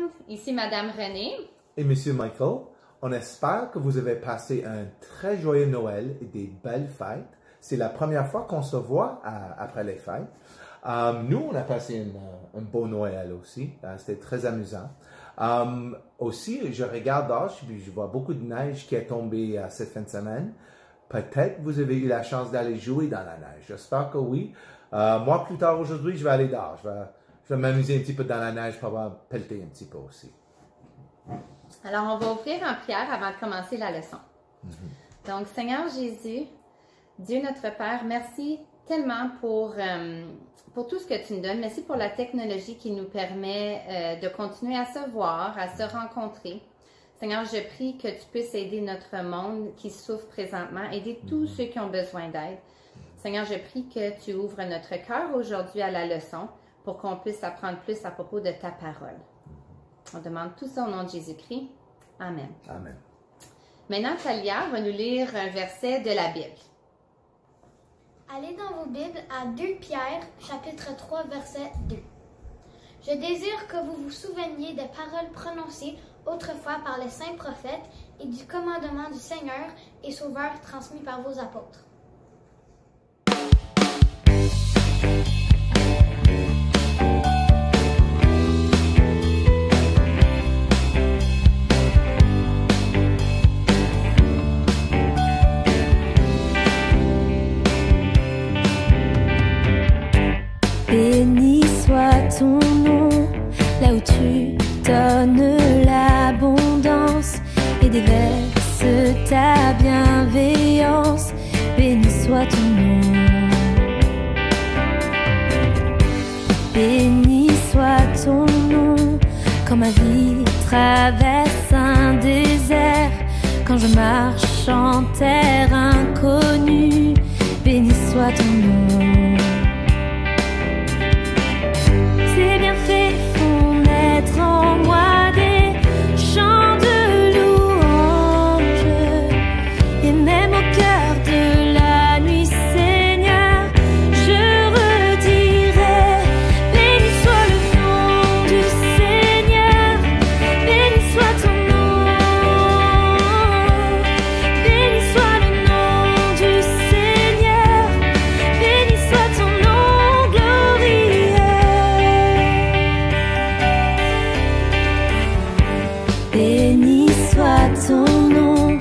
monde, ici Madame Renée. Et Monsieur Michael, on espère que vous avez passé un très joyeux Noël et des belles fêtes. C'est la première fois qu'on se voit après les fêtes. Nous, on a passé un beau Noël aussi. C'était très amusant. Aussi, je regarde dehors, puis je vois beaucoup de neige qui est tombée cette fin de semaine. Peut-être vous avez eu la chance d'aller jouer dans la neige. J'espère que oui. Moi, plus tard aujourd'hui, je vais aller dehors. Je vais m'amuser un petit peu dans la neige pour pelleter un petit peu aussi. Alors, on va ouvrir en prière avant de commencer la leçon. Donc, Seigneur Jésus, Dieu notre Père, merci tellement pour tout ce que tu nous donnes. Merci pour la technologie qui nous permet de continuer à se voir, à se rencontrer. Seigneur, je prie que tu puisses aider notre monde qui souffre présentement, aider tous ceux qui ont besoin d'aide. Seigneur, je prie que tu ouvres notre cœur aujourd'hui à la leçon pour qu'on puisse apprendre plus à propos de ta parole. On demande tout ça au nom de Jésus-Christ. Amen. Amen. Maintenant, Talia va nous lire un verset de la Bible. Allez dans vos Bibles à 2 Pierre, chapitre 3, verset 2. Je désire que vous vous souveniez des paroles prononcées autrefois par les saints prophètes et du commandement du Seigneur et Sauveur transmis par vos apôtres. Béni soit ton nom, là où tu donnes l'abondance et déverses ta bienveillance. Béni soit ton nom. Béni soit ton nom, quand ma vie traverse un désert, quand je marche en terre inconnue. Béni soit ton nom. Tes bienfaits font naître en moi des chants de louange, et même au cœur de la nuit, Seigneur, je redirai: béni soit le nom du Seigneur, béni soit ton nom, béni soit le nom du Seigneur, béni soit ton nom glorieux. Béni soit ton nom,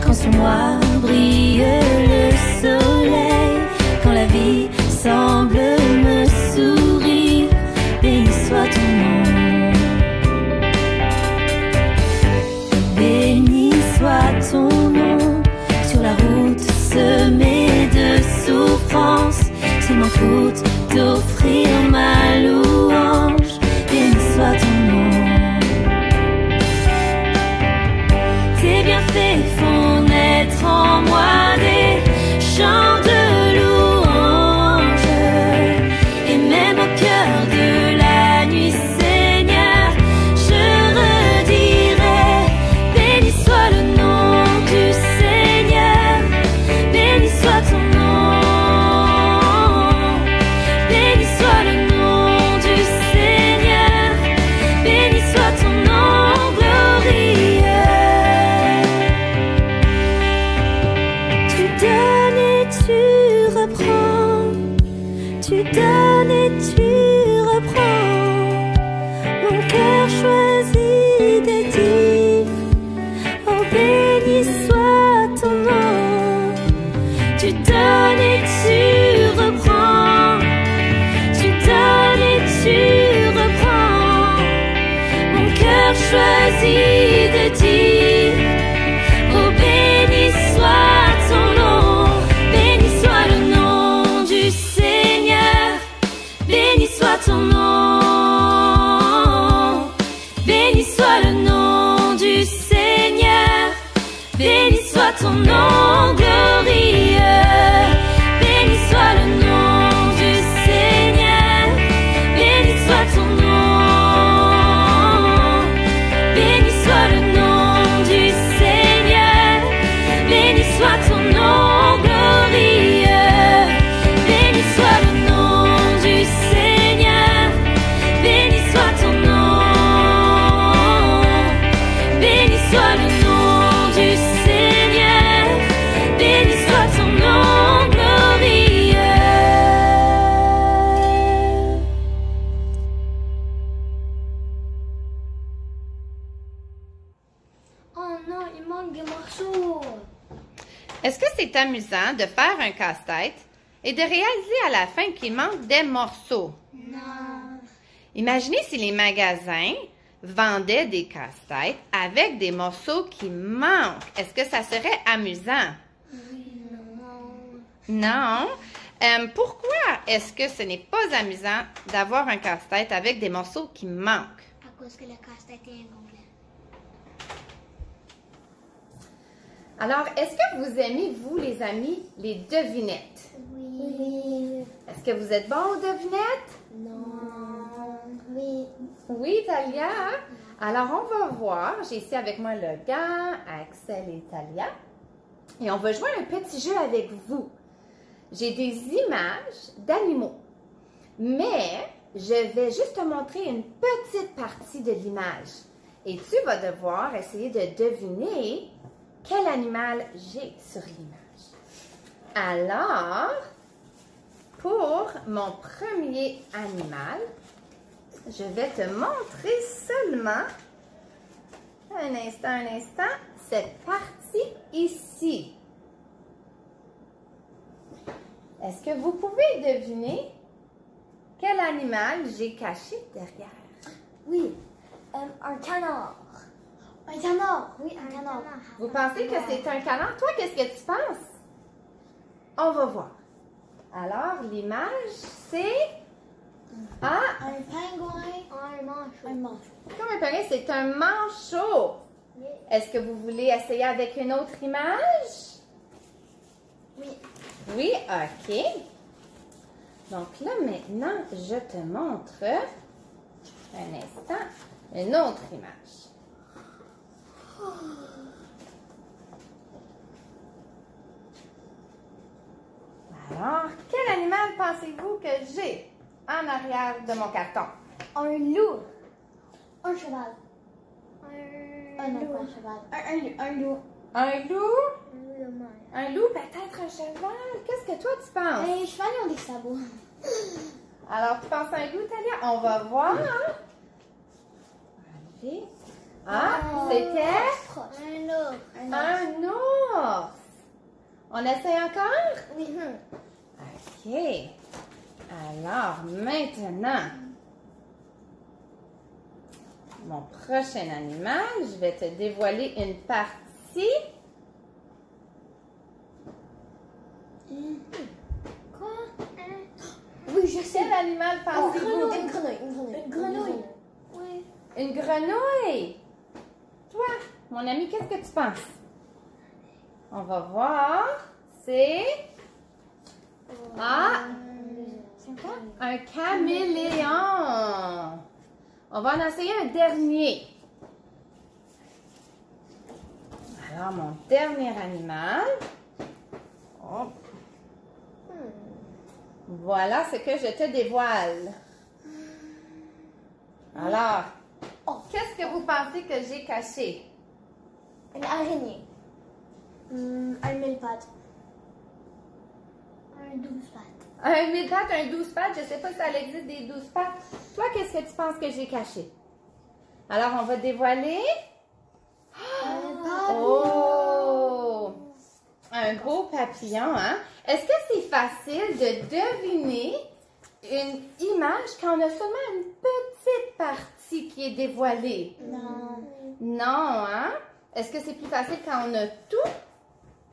quand sur moi brille le soleil, quand la vie semble me sourire. Béni soit ton nom. Béni soit ton nom, sur la route semée de souffrance, s'il m'en coûte d'offrir ma louange. Béni soit ton nom. Tes bienfaits font naître en moi des chants de louange, et même au cœur de la nuit, Seigneur, je redirai: béni soit le nom du Seigneur, béni soit ton nom, béni soit le nom du Seigneur, béni soit ton nom glorieux. Tu donnes et tu reprends, tu donnes et tu reprends. Mon cœur choisit de dire: oh, béni soit ton nom. Tu donnes et tu reprends, tu donnes et tu reprends. Mon cœur choisit de dire: oh, béni soit ton nom, béni soit le nom du Seigneur, béni soit ton nom, béni soit le nom du Seigneur, béni soit ton nom glorieux. amusant de faire un casse-tête et de réaliser à la fin qu'il manque des morceaux? Non. Imaginez si les magasins vendaient des casse-têtes avec des morceaux qui manquent. Est-ce que ça serait amusant? Non. Pourquoi est-ce que ce n'est pas amusant d'avoir un casse-tête avec des morceaux qui manquent? À cause que le casse-tête est incomplet. Alors, est-ce que vous aimez, vous, les amis, les devinettes? Oui. Est-ce que vous êtes bons aux devinettes? Non. Oui. Oui, Talia. Alors, on va voir. J'ai ici avec moi le gars, Axel et Talia. Et on va jouer un petit jeu avec vous. J'ai des images d'animaux. Mais je vais juste te montrer une petite partie de l'image. Et tu vas devoir essayer de deviner quel animal j'ai sur l'image. Alors, pour mon premier animal, je vais te montrer seulement, un instant, cette partie ici. Est-ce que vous pouvez deviner quel animal j'ai caché derrière? Oui. Un canard. Un canard. Oui, un canard. Vous pensez que c'est un canard? Toi, qu'est-ce que tu penses? On va voir. Alors, l'image, c'est... Ah! Un pingouin. Un manchot. Un manchot. Comme un pingouin, c'est un manchot. Oui. Est-ce que vous voulez essayer avec une autre image? Oui. Oui, OK. Donc là, maintenant, je te montre un instant une autre image. Alors, quel animal pensez-vous que j'ai en arrière de mon carton? Un loup. Un cheval. Un loup. Pas un cheval. Un loup. Un loup? Un loup. Un loup, peut-être un cheval. Qu'est-ce que toi, tu penses? Les chevaux ont des sabots. Alors, tu penses à un loup, Talia? On va voir. Allez. Ah, c'était Un ours. un ours. On essaie encore? Oui. OK. Alors, maintenant, mon prochain animal, je vais te dévoiler une partie. Quoi? Oui, je sais. Quel animal pensez-vous? Une grenouille. Une grenouille. Oui. Une grenouille. Toi, mon ami, qu'est-ce que tu penses? On va voir. C'est... Ah! C'est quoi? Un caméléon. On va en essayer un dernier. Alors, mon dernier animal. Oh. Voilà ce que je te dévoile. Alors, qu'est-ce que vous pensez que j'ai caché? Une araignée. Un mille-pattes. Un 12 pattes. Un 1000 pattes, un 12 pattes. Je ne sais pas si ça existe des 12 pattes. Toi, qu'est-ce que tu penses que j'ai caché? Alors, on va dévoiler. Oh! Un beau papillon, hein? Est-ce que c'est facile de deviner une image quand on a seulement une petite partie qui est dévoilée? Non. Non, hein? Est-ce que c'est plus facile quand on a tout?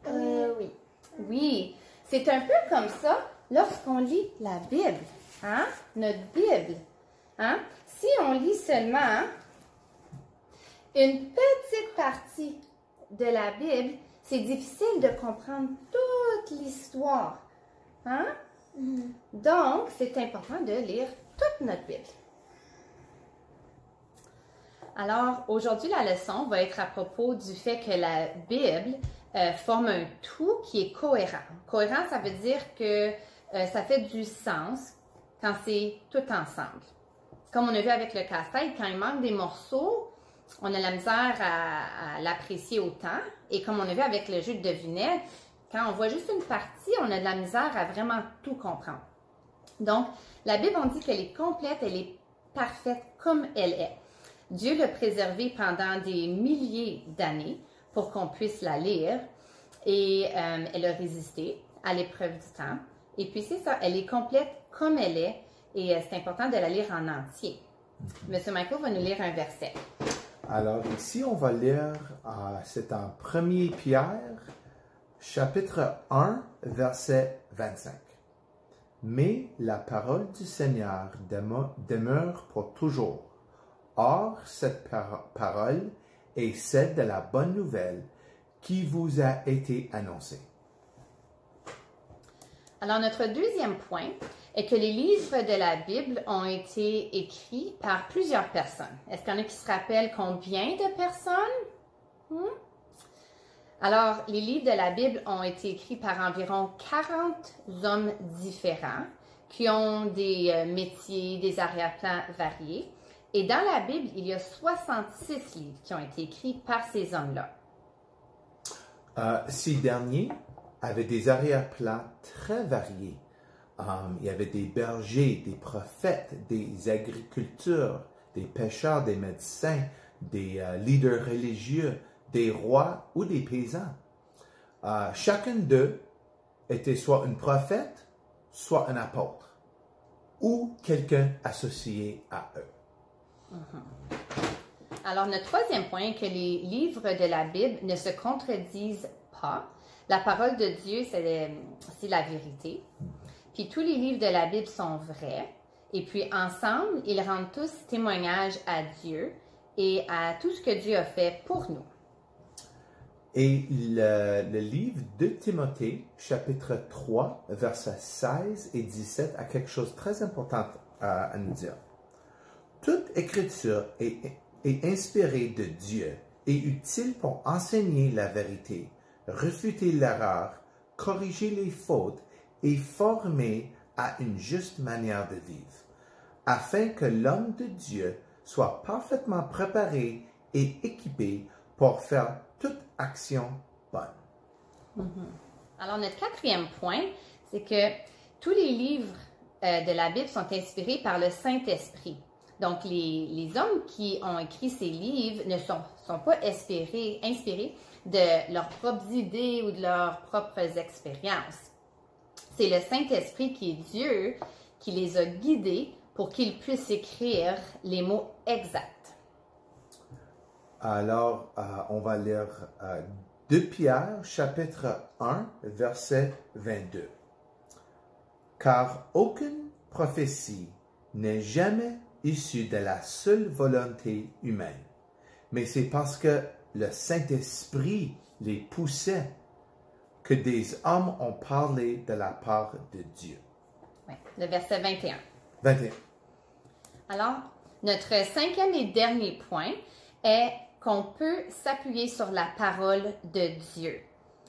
Oui. Oui. C'est un peu comme ça lorsqu'on lit la Bible, hein? Notre Bible, hein? Si on lit seulement une petite partie de la Bible, c'est difficile de comprendre toute l'histoire, hein? Donc, c'est important de lire toute notre Bible. Alors, aujourd'hui, la leçon va être à propos du fait que la Bible forme un tout qui est cohérent. Cohérent, ça veut dire que ça fait du sens quand c'est tout ensemble. Comme on a vu avec le casse-tête, quand il manque des morceaux, on a la misère à l'apprécier autant. Et comme on a vu avec le jeu de devinette, quand on voit juste une partie, on a de la misère à vraiment tout comprendre. Donc, la Bible, on dit qu'elle est complète, elle est parfaite comme elle est. Dieu l'a préservée pendant des milliers d'années pour qu'on puisse la lire. Et elle a résisté à l'épreuve du temps. Et puis c'est ça, elle est complète comme elle est. Et c'est important de la lire en entier. Monsieur Michael va nous lire un verset. Alors ici, on va lire, c'est en 1 Pierre, chapitre 1, verset 25. Mais la parole du Seigneur demeure pour toujours. Or, cette parole est celle de la bonne nouvelle qui vous a été annoncée. Alors, notre deuxième point est que les livres de la Bible ont été écrits par plusieurs personnes. Est-ce qu'il y en a qui se rappellent combien de personnes? Alors, les livres de la Bible ont été écrits par environ 40 hommes différents qui ont des métiers, des arrière-plans variés. Et dans la Bible, il y a 66 livres qui ont été écrits par ces hommes-là. Ces derniers avaient des arrière-plans très variés. Il y avait des bergers, des prophètes, des agriculteurs, des pêcheurs, des médecins, des leaders religieux, des rois ou des paysans. Chacun d'eux était soit un prophète, soit un apôtre, ou quelqu'un associé à eux. Alors, notre troisième point est que les livres de la Bible ne se contredisent pas. La parole de Dieu, c'est la vérité. Puis tous les livres de la Bible sont vrais. Et puis ensemble, ils rendent tous témoignage à Dieu et à tout ce que Dieu a fait pour nous. Et le livre de Timothée, chapitre 3, versets 16 et 17, a quelque chose de très important à nous dire. Toute écriture est inspirée de Dieu et utile pour enseigner la vérité, refuter l'erreur, corriger les fautes et former à une juste manière de vivre, afin que l'homme de Dieu soit parfaitement préparé et équipé pour faire toute action bonne. Alors, notre quatrième point, c'est que tous les livres de la Bible sont inspirés par le Saint-Esprit. Donc, les hommes qui ont écrit ces livres ne sont pas inspirés de leurs propres idées ou de leurs propres expériences. C'est le Saint-Esprit qui est Dieu qui les a guidés pour qu'ils puissent écrire les mots exacts. Alors, on va lire 2 Pierre, chapitre 1, verset 22. Car aucune prophétie n'est jamais issue de la seule volonté humaine, mais c'est parce que le Saint-Esprit les poussait que des hommes ont parlé de la part de Dieu. Oui, le verset 21. 21. Alors, notre cinquième et dernier point est qu'on peut s'appuyer sur la parole de Dieu.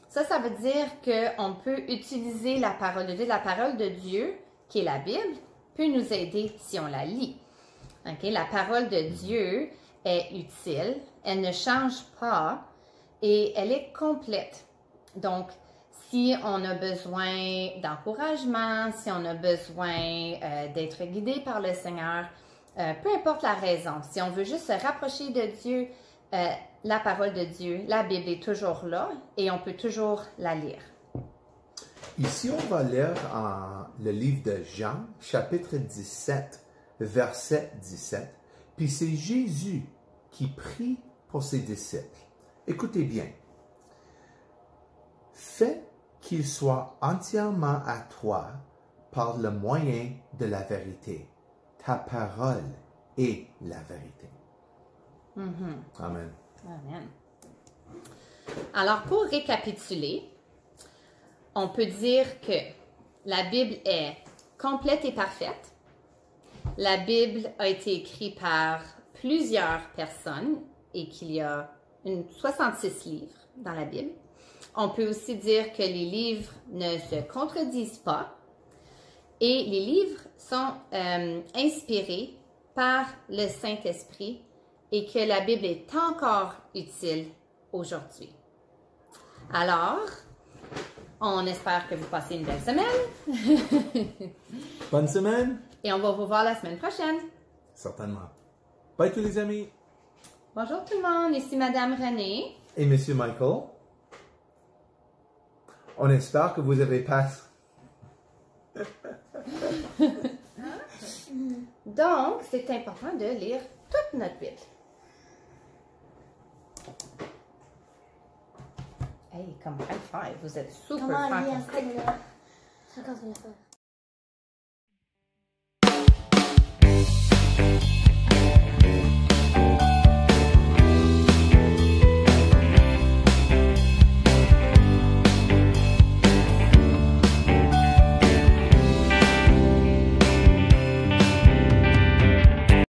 Ça veut dire qu'on peut utiliser la parole de Dieu. La parole de Dieu, qui est la Bible, peut nous aider si on la lit. Okay? La parole de Dieu est utile, elle ne change pas et elle est complète. Donc, si on a besoin d'encouragement, si on a besoin d'être guidé par le Seigneur, peu importe la raison, si on veut juste se rapprocher de Dieu, la parole de Dieu, la Bible est toujours là et on peut toujours la lire. Ici, on va lire le livre de Jean, chapitre 17, verset 17. Puis c'est Jésus qui prie pour ses disciples. Écoutez bien. Fais qu'il soit entièrement à toi par le moyen de la vérité. Ta parole est la vérité. Amen. Amen. Alors, pour récapituler, on peut dire que la Bible est complète et parfaite. La Bible a été écrite par plusieurs personnes et qu'il y a 66 livres dans la Bible. On peut aussi dire que les livres ne se contredisent pas et les livres sont inspirés par le Saint-Esprit et que la Bible est encore utile aujourd'hui. Alors, on espère que vous passez une belle semaine. Bonne semaine. Et on va vous voir la semaine prochaine. Certainement. Bye tous les amis. Bonjour tout le monde, ici Madame Renée. Et Monsieur Michael. On espère que vous avez passé. Donc, c'est important de lire toute notre Bible. Hey, comme high five, vous êtes super Comment lire fantastique. comme là? C'est quand on l'a fait.